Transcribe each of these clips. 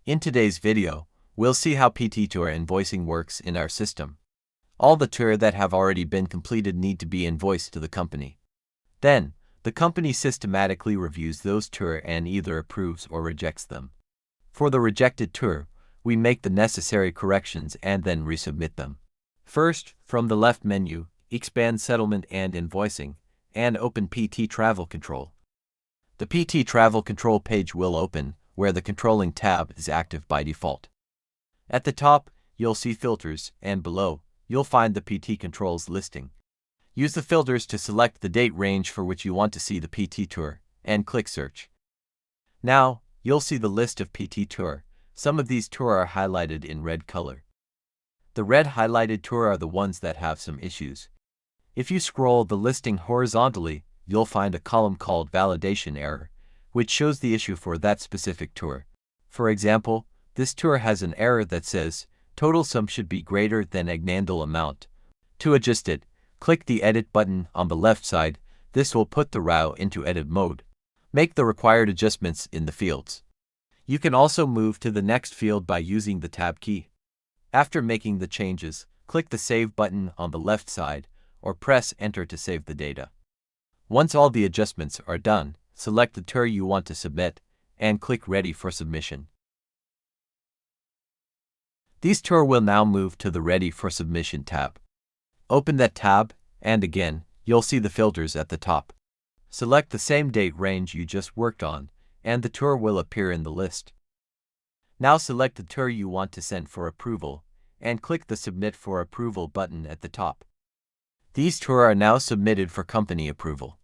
In today's video, we'll see how PT tour invoicing works in our system. All the tours that have already been completed need to be invoiced to the company. Then, the company systematically reviews those tours and either approves or rejects them. For the rejected tour, we make the necessary corrections and then resubmit them. First, from the left menu, expand Settlement and Invoicing, and open PT Travel Control. The PT Travel Control page will open, where the Controlling tab is active by default. At the top, you'll see Filters, and below, you'll find the PT Controls listing. Use the filters to select the date range for which you want to see the PT tour, and click Search. Now, you'll see the list of PT tour. Some of these tours are highlighted in red color. The red highlighted tours are the ones that have some issues. If you scroll the listing horizontally, you'll find a column called Validation Error, which shows the issue for that specific tour. For example, this tour has an error that says, total sum should be greater than Agnandal amount. To adjust it, click the Edit button on the left side. This will put the route into edit mode. Make the required adjustments in the fields. You can also move to the next field by using the Tab key. After making the changes, click the Save button on the left side, or press Enter to save the data. Once all the adjustments are done, select the tour you want to submit, and click Ready for Submission. These tours will now move to the Ready for Submission tab. Open that tab, and again, you'll see the filters at the top. Select the same date range you just worked on, and the tour will appear in the list. Now select the tour you want to send for approval, and click the Submit for Approval button at the top. These tours are now submitted for company approval.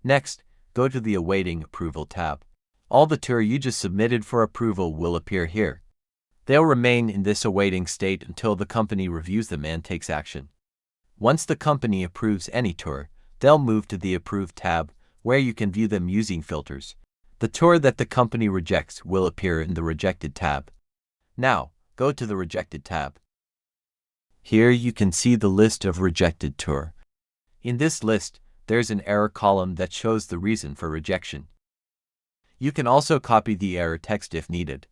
Next, go to the Awaiting Approval tab. All the tours you just submitted for approval will appear here. They'll remain in this awaiting state until the company reviews them and takes action. Once the company approves any tour, they'll move to the Approved tab, where you can view them using filters. The tour that the company rejects will appear in the Rejected tab. Now, go to the Rejected tab. Here you can see the list of rejected tour. In this list, there's an error column that shows the reason for rejection. You can also copy the error text if needed.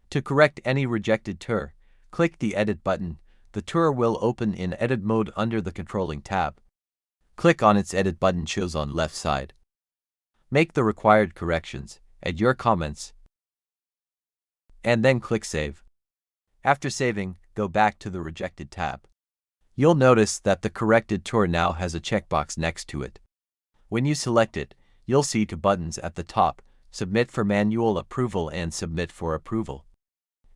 To correct any rejected tour, click the Edit button. The tour will open in edit mode under the Controlling tab. Click on its Edit button shows on left side. Make the required corrections, add your comments, and then click Save. After saving, go back to the Rejected tab. You'll notice that the corrected tour now has a checkbox next to it. When you select it, you'll see two buttons at the top, Submit for Manual Approval and Submit for Approval.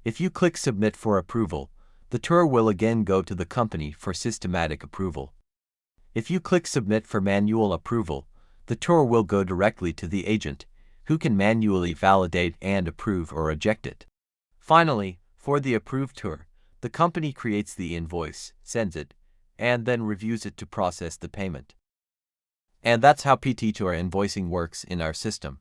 If you click Submit for Approval, the tour will again go to the company for systematic approval. If you click Submit for Manual Approval, the tour will go directly to the agent, who can manually validate and approve or reject it. Finally, for the approved tour, the company creates the invoice, sends it, and then reviews it to process the payment. And that's how PT tour invoicing works in our system.